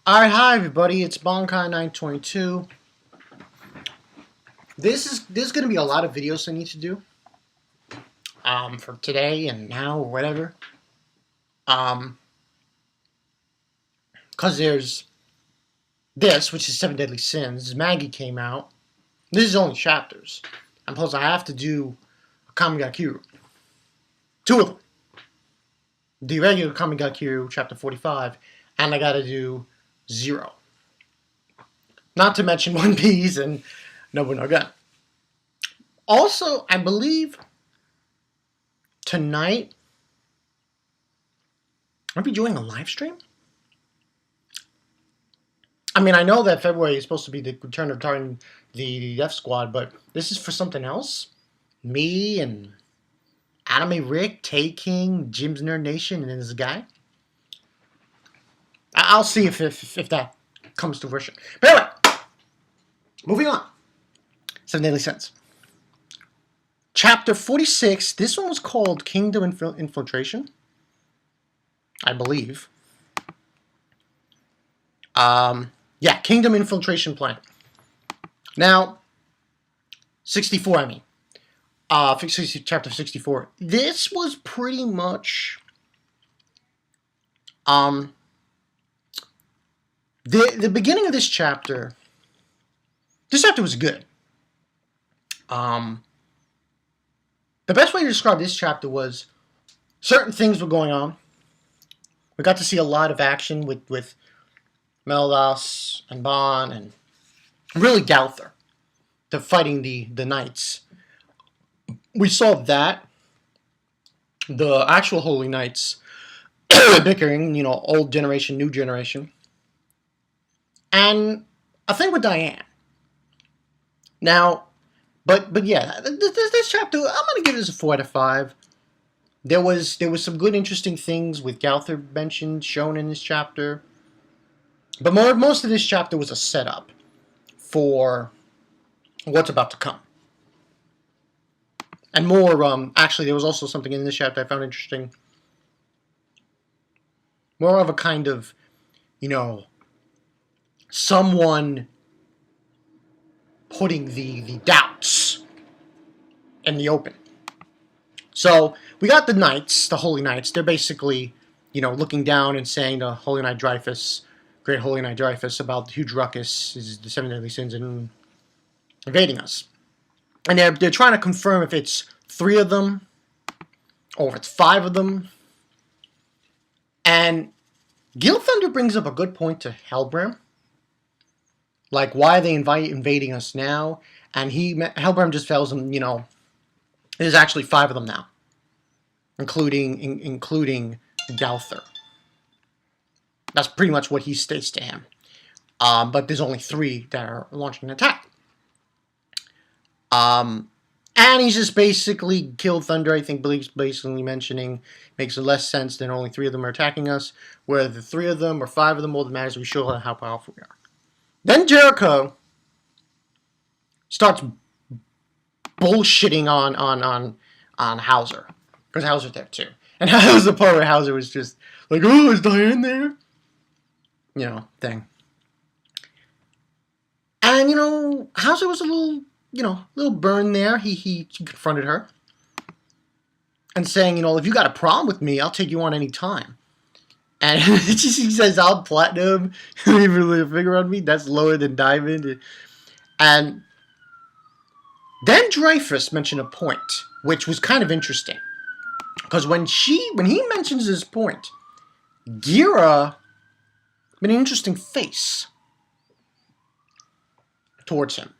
Alright, hi everybody, it's Bonkai922. There's gonna be a lot of videos I need to do. For today and now or whatever. Cause there's this, which is 7 Deadly Sins. Maggie came out. This is only chapters. And plus I have to do a Kamigakiru. Two of them. The regular Kamigakiru, chapter 45, and I gotta do 0. Not to mention One Piece and Nobunaga. Also, I believe tonight I'll be doing a live stream. I mean, I know that February is supposed to be the return of the Death Squad, but this is for something else. Me and Anime Rick, Tay King, Jim's Nerd Nation, and then this guy. I'll see if that comes to fruition. But anyway, moving on. 7 Deadly Sins. Chapter 46. This one was called Kingdom Infiltration, I believe. Yeah, Kingdom Infiltration Plan. Now, 64, I mean. Chapter 64. This was pretty much... The beginning of this chapter... This chapter was good. The best way to describe this chapter was certain things were going on. We got to see a lot of action with Meldas and Bon and really Gowther. They're fighting the Knights. We saw that. The actual Holy Knights bickering, old generation, new generation. And a thing with Diane. Now, but yeah, this chapter, I'm gonna give this a 4 out of 5. There was some good, interesting things with Gowther mentioned, shown in this chapter. But most of this chapter was a setup for what's about to come. And more, actually, there was also something in this chapter I found interesting. More of a kind of, someone putting the doubts in the open. So, we got the Knights, the Holy Knights. They're basically, looking down and saying to Holy Knight Dreyfus, Great Holy Knight Dreyfus, about the huge ruckus, is the 7 Deadly Sins and invading us. And they're trying to confirm if it's 3 of them or if it's 5 of them. And Gil Thunder brings up a good point to Helbram. Like, why are they invading us now? And Helbram just tells him, there's actually 5 of them now, including Gowther. That's pretty much what he states to him. But there's only 3 that are launching an attack. And he's just basically killed Thunder. I think basically mentioning makes less sense than only 3 of them are attacking us. Whether 3 of them or 5 of them, all that matters, we show how powerful we are. Then Jericho starts bullshitting on Hauser, because Hauser's there too. And that was the part where Hauser was just like, "Oh, is Diane there?" Thing. And Hauser was a little burned there. He confronted her and saying, if you got a problem with me, I'll take you on any time. And he says, "I'll platinum. Leave a figure on me. That's lower than diamond." And then Dreyfus mentioned a point, which was kind of interesting, because when he mentions his point, Gira made an interesting face towards him.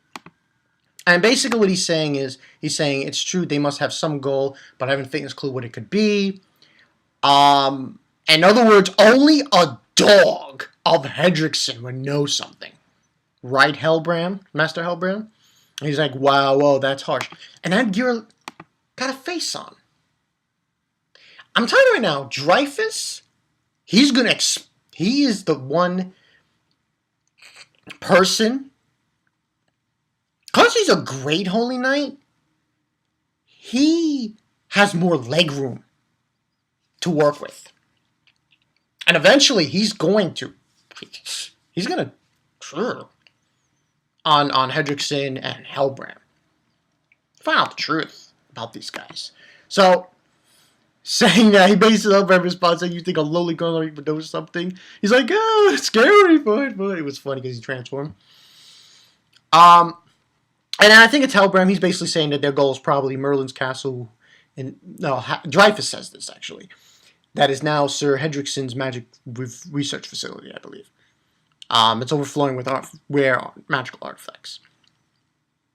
And basically what he's saying is, it's true they must have some goal, but I haven't the faintest clue what it could be. In other words, only a dog of Hendericksen would know something. Right, Helbram? Master Helbram? And he's like, whoa, that's harsh. And then Gira got a face on. I'm telling you right now, Dreyfus, he is the one person, because he's a great Holy Knight, he has more leg room to work with. And eventually he's going to He's gonna on Hendericksen and Helbram. Find out the truth about these guys. So, saying that, he basically Helbram responds saying, "You think a lowly girl even knows something?" He's like, "Oh, it's scary, but it was funny because he transformed." And I think it's Helbram. He's basically saying that their goal is probably Merlin's castle. And no, Dreyfus says this actually. That is now Sir Hendericksen's magic research facility, I believe. It's overflowing with rare magical artifacts.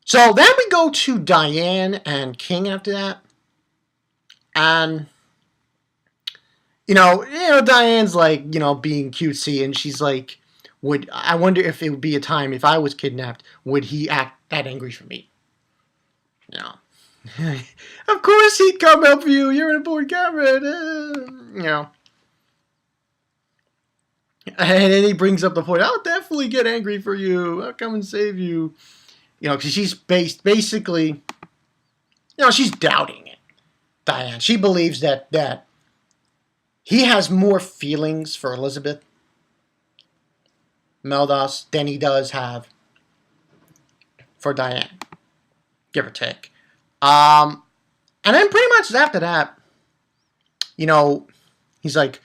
So then we go to Diane and King after that. And, Diane's like, being cutesy, and she's like, I wonder if it would be a time, if I was kidnapped, would he act that angry for me? Of course he'd come help you. You're an important comrade. And then he brings up the point, I'll definitely get angry for you. I'll come and save you. Because she's basically, she's doubting it, Diane. She believes that he has more feelings for Elizabeth Meldos than he does have for Diane, give or take. And then pretty much after that, he's like,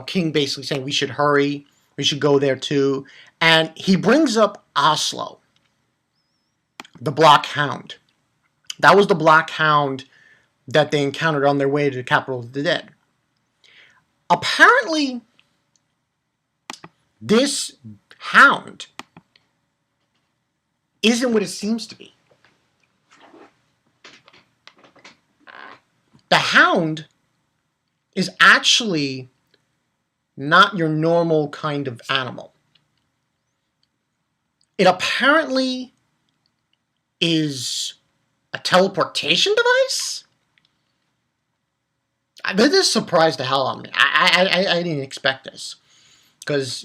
King basically saying we should hurry, we should go there too, and he brings up Oslo, the Black Hound. That was the Black Hound that they encountered on their way to the capital of the dead. Apparently, this hound isn't what it seems to be. The hound is actually not your normal kind of animal. It apparently is a teleportation device? This surprised the hell out of me. I didn't expect this. Because,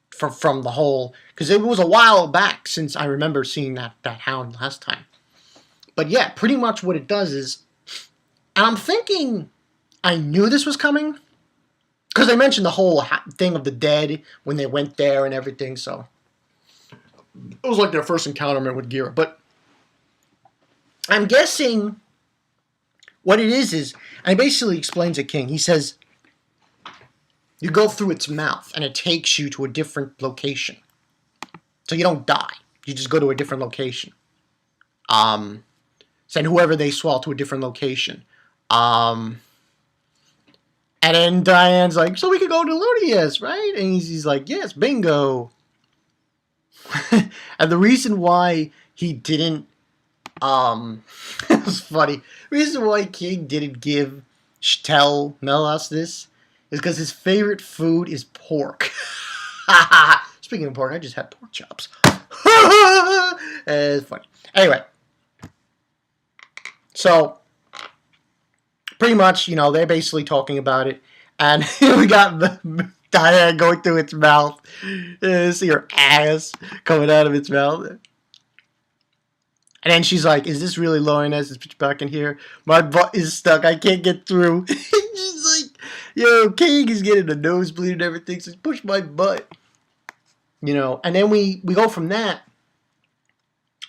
from the whole... Because it was a while back since I remember seeing that hound last time. But yeah, pretty much what it does is... And I'm thinking I knew this was coming. Because they mentioned the whole thing of the dead when they went there and everything, so... It was like their first encounter with Gira. But I'm guessing what it is... And he basically explains to King. He says... You go through its mouth, and it takes you to a different location. So you don't die. You just go to a different location. Send whoever they swallow to a different location. And then Diane's like, so we could go to Ludius, right? And he's like, yes, bingo. And the reason why he didn't... it was funny. The reason why King didn't tell Melos this is because his favorite food is pork. Speaking of pork, I just had pork chops. It's funny. Anyway. So, pretty much, they're basically talking about it. And we got Diane going through its mouth. See her ass coming out of its mouth. And then she's like, is this really lowering us? Is pitch back in here? My butt is stuck. I can't get through. She's like, yo, King is getting a nosebleed and everything, so push my butt. And then we go from that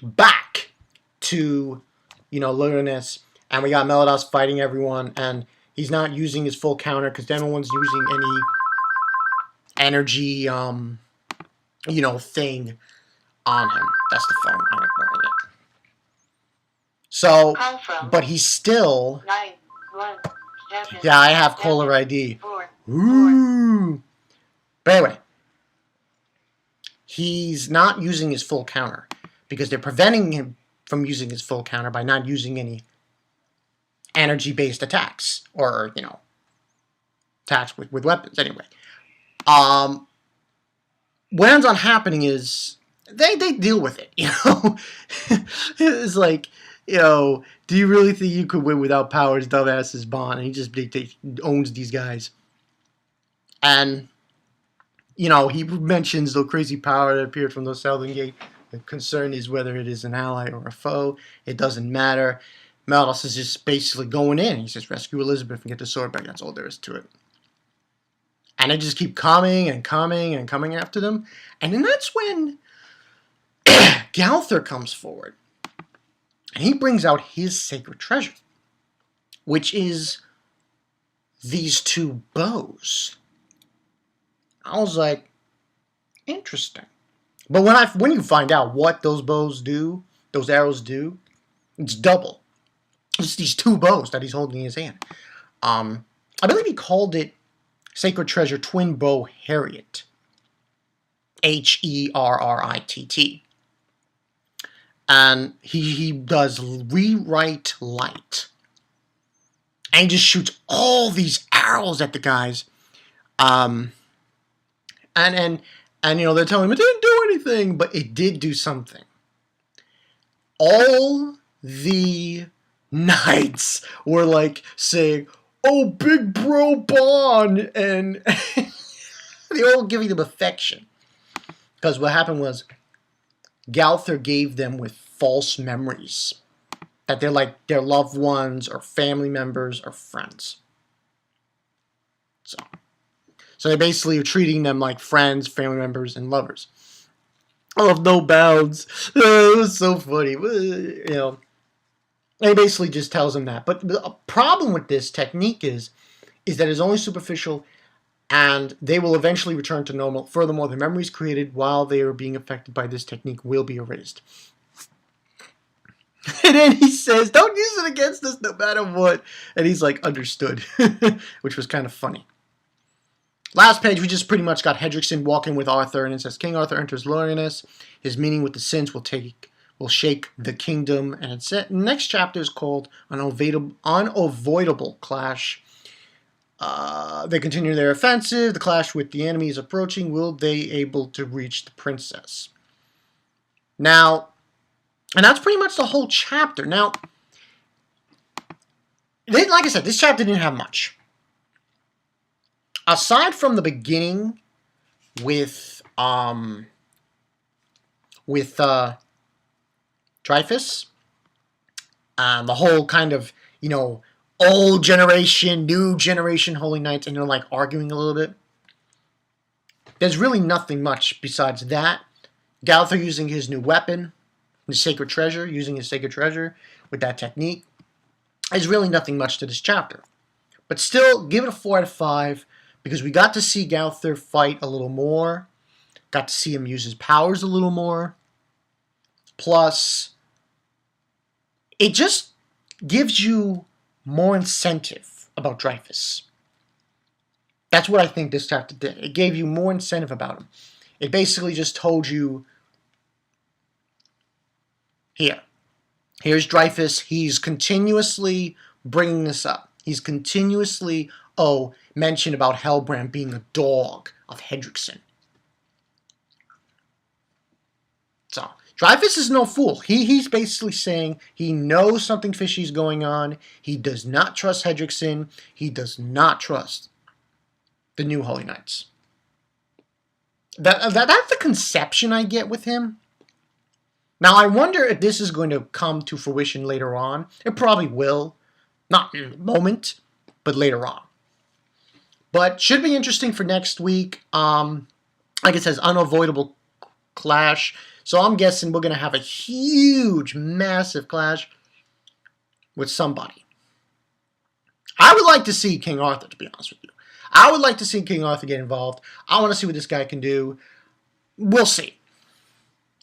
back to, Luminous, and we got Melodos fighting everyone, and he's not using his full counter because no one's using any energy, thing on him. That's the phone. I'm ignoring it. So, but he's still... 917. Yeah, I have caller ID. Ooh. But anyway, he's not using his full counter because they're preventing him from using his full counter by not using any energy-based attacks or, attacks with weapons. Anyway, what ends on happening is they deal with it, It's like, do you really think you could win without Powers, dumbasses, Bond? And he just owns these guys. And, he mentions the crazy power that appeared from the Southern Gate. The concern is whether it is an ally or a foe. It doesn't matter. Maldos is just basically going in. He says, rescue Elizabeth and get the sword back. That's all there is to it. And they just keep coming and coming and coming after them. And then that's when Gowther comes forward. And he brings out his sacred treasure, which is these two bows. I was like, interesting. But when you find out what those bows do, those arrows do, it's double. It's these two bows that he's holding in his hand. I believe he called it Sacred Treasure Twin Bow Herritt. Herritt. And he does rewrite light. And he just shoots all these arrows at the guys. And you know, they're telling him it didn't do anything, but it did do something. All the knights were like saying, "Oh, big bro Bond," and they were all giving him affection. Because what happened was, Gowther gave them with false memories that they're like their loved ones or family members or friends. So they basically are treating them like friends, family members, and lovers. Of no bounds. It was so funny. You know, and he basically just tells them that. But the problem with this technique is that it's only superficial, and they will eventually return to normal. Furthermore, the memories created while they are being affected by this technique will be erased. And then he says, "Don't use it against us no matter what." And he's like, "Understood," which was kind of funny. Last page, we just pretty much got Hendericksen walking with Arthur, and it says, "King Arthur enters Loneliness. His meeting with the Sins will shake the kingdom." And it's set. The next chapter is called Unavoidable Clash. They continue their offensive. The clash with the enemy is approaching. Will they able to reach the princess? Now, and that's pretty much the whole chapter. Now, like I said, this chapter didn't have much. Aside from the beginning with Dreyfus, the whole kind of, you know, old generation, new generation Holy Knights, and they're like arguing a little bit. There's really nothing much besides that. Gowther using his new weapon, his sacred treasure, using his sacred treasure with that technique. There's really nothing much to this chapter. But still, give it a 4 out of 5. Because we got to see Gowther fight a little more. Got to see him use his powers a little more. Plus, it just gives you more incentive about Dreyfus. That's what I think this chapter did. It gave you more incentive about him. It basically just told you, here's Dreyfus. He's continuously bringing this up. He's continuously, mention about Helbram being a dog of Hendericksen. So, Dreyfus is no fool. He's basically saying he knows something fishy is going on. He does not trust Hendericksen. He does not trust the new Holy Knights. That's the conception I get with him. Now, I wonder if this is going to come to fruition later on. It probably will. Not in the moment, but later on. But should be interesting for next week. Like it says, unavoidable clash. So I'm guessing we're going to have a huge, massive clash with somebody. I would like to see King Arthur, to be honest with you. I would like to see King Arthur get involved. I want to see what this guy can do. We'll see.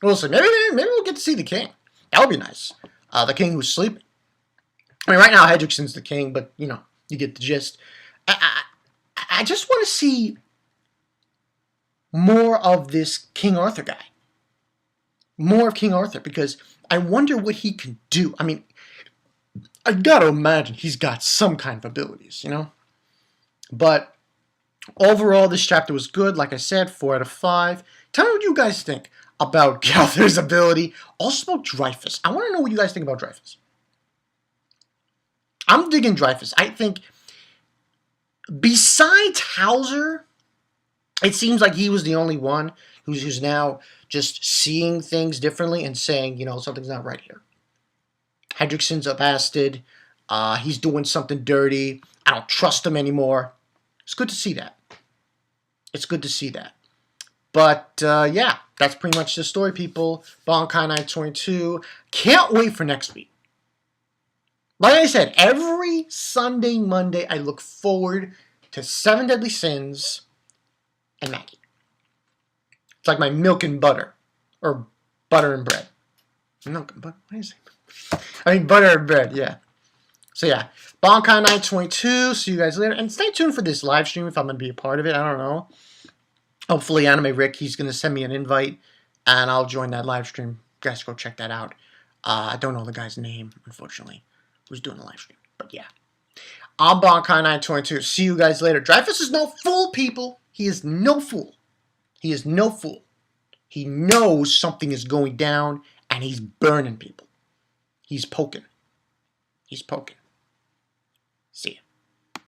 We'll see. Maybe we'll get to see the king. That would be nice. The king who's sleeping. I mean, right now, Hendericksen's the king, but, you know, you get the gist. I just want to see more of this King Arthur guy. More of King Arthur, because I wonder what he can do. I mean, I got to imagine he's got some kind of abilities, you know? But overall, this chapter was good. Like I said, 4 out of 5. Tell me what you guys think about Gowther's ability. Also about Dreyfus. I want to know what you guys think about Dreyfus. I'm digging Dreyfus. I think besides Hauser, it seems like he was the only one who's now just seeing things differently and saying, you know, something's not right here. Hendericksen's a bastard. He's doing something dirty. I don't trust him anymore. It's good to see that. It's good to see that. But, yeah, that's pretty much the story, people. Bankai Night 22. Can't wait for next week. Like I said, every Sunday, Monday, I look forward to 7 Deadly Sins and Maggie. It's like my milk and butter. Or butter and bread. Milk and butter? What is it? I mean, butter and bread, yeah. So, yeah. Bankai Night 22. See you guys later. And stay tuned for this live stream if I'm going to be a part of it. I don't know. Hopefully, Anime Rick, he's going to send me an invite. And I'll join that live stream. You guys go check that out. I don't know the guy's name, unfortunately, who's doing the live stream. But, yeah. I'm Bankai Night 22. See you guys later. Dreyfus is no fool, people. He is no fool. He is no fool. He knows something is going down, and he's burning people. He's poking. He's poking. See ya.